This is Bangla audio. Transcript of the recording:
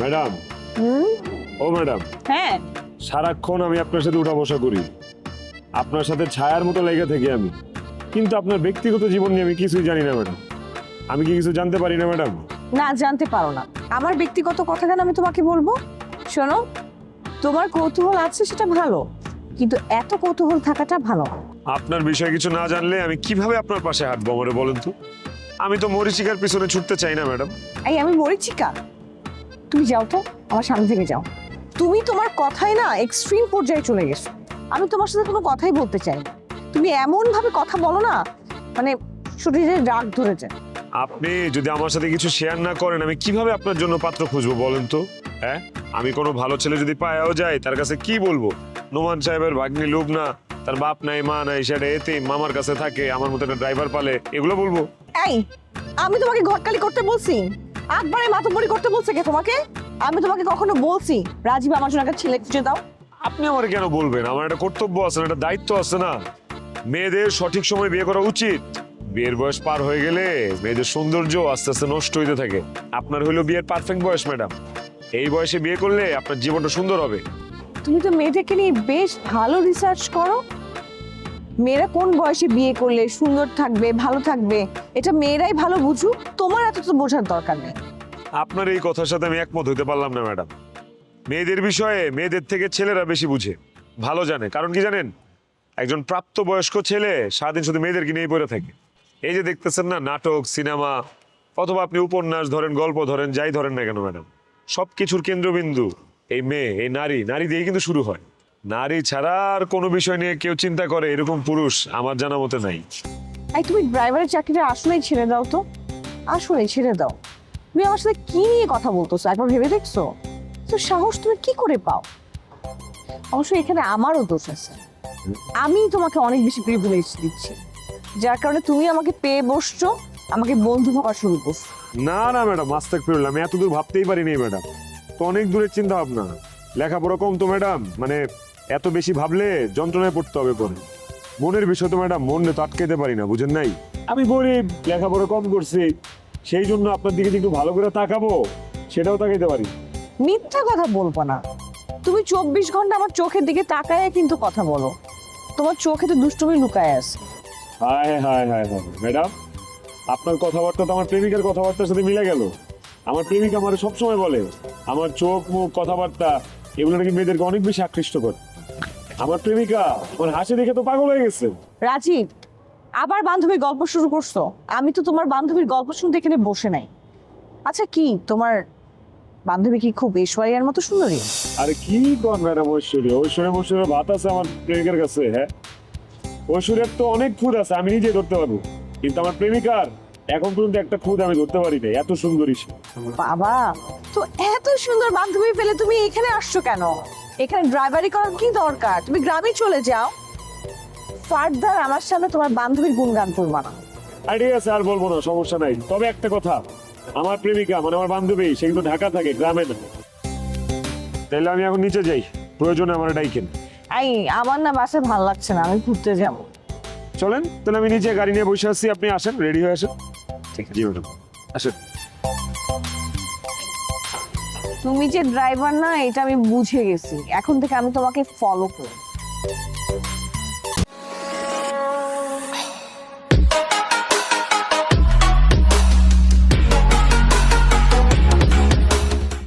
ম্যাডাম। ও ম্যাডাম। হ্যাঁ, সারাক্ষণ আমি আপনার সাথে উঠা বসা করি, আপনার সাথে ছায়ার মতো লেগে থাকি আমি, কিন্তু আপনার ব্যক্তিগত জীবন নিয়ে আমি কিছুই জানি না ম্যাডাম। আমি কি কিছু জানতে পারি না ম্যাডাম? না জানতে পারো না। আমার ব্যক্তিগত কথা কেন আমি তোমাকে বলবো? শোনো, তোমার কৌতূহল আছে সেটা ভালো, কিন্তু এত কৌতূহল থাকাটা ভালো না। আপনার বিষয়ে কিছু না জানলে আমি কিভাবে আপনার পাশে হাঁটবো আমারে বলেন তো? আমি তো মরিচিকার পিছনে ছুটতে চাই না ম্যাডাম। এই আমি মরিচিকা? তুমি যাও তো, আমার সামনে থেকে যাও। তুমি তোমার কথাই না এক্সট্রিম পর্যায়ে চলে গেছো। আমি তোমার সাথে কোনো কথাই বলতে চাই না। তুমি এমন ভাবে কথা বলো না, মানে শরীরে রাগ ধরে যায়। আপনি যদি আমার সাথে কিছু শেয়ার না করেন আমি কিভাবে আপনার জন্য পাত্র খুঁজবো বলেন তো? হ্যাঁ, আমি কোনো ভালো ছেলে যদি পায়াও যাই তার কাছে কি বলবো? নোমান সাহেবের ভাগ্নি লুবনা, তার বাপ নাই মা নাই, সেটা এতিম, মামার কাছে থাকে, আমার মতো একটা ড্রাইভার পালে, এগুলো বলবো? এই, আমি তোমাকে ঘটকালি করতে বলছি? একবারে মাতব্বরি করতে বলছে কে তোমাকে? আমি তোমাকে কখনো বলছি রাজীব আমার জন্য একটা ছেলে খুঁজে দাও? আপনি আমার কেন বলবেন? আমার একটা কর্তব্য আছে না, একটা দায়িত্ব আছে না? মেয়েদের সঠিক সময় বিয়ে করা উচিত। বিয়ের বয়স পার হয়ে গেলে মেয়েদের সৌন্দর্য আস্তে আস্তে নষ্ট হইতে থাকে। আপনার হইলো বিয়ের পারফেক্ট বয়স ম্যাডাম। এই বয়সে বিয়ে করলে আপনার জীবনটা সুন্দর হবে। তুমি তো মেয়েটাকে নিয়ে বেশ ভালো রিসার্চ করো। মেয়েরা কোন বয়সে বিয়ে করলে সুন্দর থাকবে, ভালো থাকবে, এটা মেয়েরাই ভালো বুঝুক। তোমার এত তো বোঝার দরকার নেই। আপনার এই কথার সাথে আমি একমত হইতে পারলাম না ম্যাডাম। মেয়েদের বিষয়ে মেয়েদের থেকে ছেলেরা বেশি বুঝে, ভালো জানে। কারণ কি জানেন? একজন প্রাপ্তবয়স্ক ছেলে সারাদিন শুধু মেয়েদেরকে নিয়ে পড়ে থাকে। এই যে দেখতেছেন না, নাটক, সিনেমা, অথবা আপনি উপন্যাস ধরেন, গল্প ধরেন, যাই ধরেন না কেন ম্যাডাম, সবকিছুর কেন্দ্রবিন্দু এই মেয়ে, এই নারী। নারী দিয়ে কিন্তু শুরু হয়। নারী ছাড়া আর কোনো বিষয় নিয়ে কেউ চিন্তা করে এরকম পুরুষ আমার জানা মতে নাই। এই তুমি ড্রাইভারের চাকরিটা আসলেই ছেড়ে দাও তো, আসলেই ছেড়ে দাও। তুমি আমার সাথে কি নিয়ে কথা বলতেছো একবার ভেবে দেখছো? তো সাহস তুমি কি করে পাও? অবশ্যই এখানে আমারও দোষ আছে। আমি তোমাকে অনেক বেশি প্রিভিলেজ দিচ্ছি, যার কারণে তুমি আমাকে পেয়ে বসছো, আমাকে বন্ধু ভাবা শুরু করছো। না না ম্যাডাম, মাস্তাক ফিরলাম, আমি এত দূর ভাবতেই পারিনি ম্যাডাম। তো অনেক দূরের চিন্তা ভাবনা, লেখাপড়া কম তো ম্যাডাম, মানে এত বেশি ভাবলে যন্ত্রণায় পড়তে হবে পরে। মনের বিষয় তো ম্যাডাম, মনে তো আটকাইতে পারি না, বুঝেন নাই? আমি গরিব, লেখাপড়া কম করছি, সেই জন্য আপনার দিকে যে একটু ভালো করে তাকাবো সেটাও তাকাইতে পারি। মিথ্যা কথা বলবো না। তুমি 24 ঘন্টা আমার চোখের দিকে তাকায় কিন্তু কথা বলো। তোমার চোখে তো দুষ্টুমি লুকায় আছে। হায় হায় হায় হায় ম্যাডাম, আপনার কথাবার্তা তো আমার প্রেমিকার কথাবার্তার সাথে মিলে গেল। আমার প্রেমিকা আমার সবসময় বলে আমার চোখ, মুখ, কথাবার্তা এগুলো নাকি মেয়েদেরকে অনেক বেশি আকৃষ্ট করে। আমার প্রেমিকা আমার হাসি দেখে তো পাগল হয়ে গেছে। রাজীব, আবার বান্ধবীর গল্প শুরু করছো? আমি তো তোমার বান্ধবীর গল্প শুনতে এখানে বসে নাই। আচ্ছা, কি তোমার বান্ধবী কি খুব ঐশ্বরিয়ার মতো সুন্দরী? আরে কি কর ম্যাডাম, ঐশ্বর্য ঐশ্বর্য ঐশ্বর্য ভাত আছে আমার প্রেমিকার কাছে? হ্যাঁ, ঐশ্বর্যের তো অনেক খুদ আছে, আমি নিজে ধরতে পারবো, কিন্তু আমার প্রেমিকার এখন পর্যন্ত একটা খুদ আমি ধরতে পারি না, এত সুন্দরী সে। বাবা, তো এত সুন্দর বান্ধবী পেলে তুমি এখানে আসছো কেন? এখানে ড্রাইভারি করার কি দরকার? তুমি গ্রামে চলে যাও। ফার্দার আমার সামনে তোমার বান্ধবীর গুণগান করবা না। আর ঠিক আছে, আর বলবো না, সমস্যা নাই। তবে একটা কথা, আমার প্রেমিকা মানে আমার বান্ধবী সে কিন্তু ঢাকা থাকে, গ্রামে না। তাহলে আমি এখন নিচে যাই, প্রয়োজনে আমার ডাইকেন। এই, আমার না বাসায় ভালো লাগছে না, আমি ঘুরতে যাবো। চলেন তাহলে, আমি নিচে গাড়ি নিয়ে বসে আছি, আপনি আসেন, রেডি হয়ে আসেন। ঠিক আছে, জি ম্যাডাম, আসেন। তুমি যে ড্রাইভার না, এটা আমি বুঝে গেছি। এখন থেকে আমি তোমাকে ফলো করি।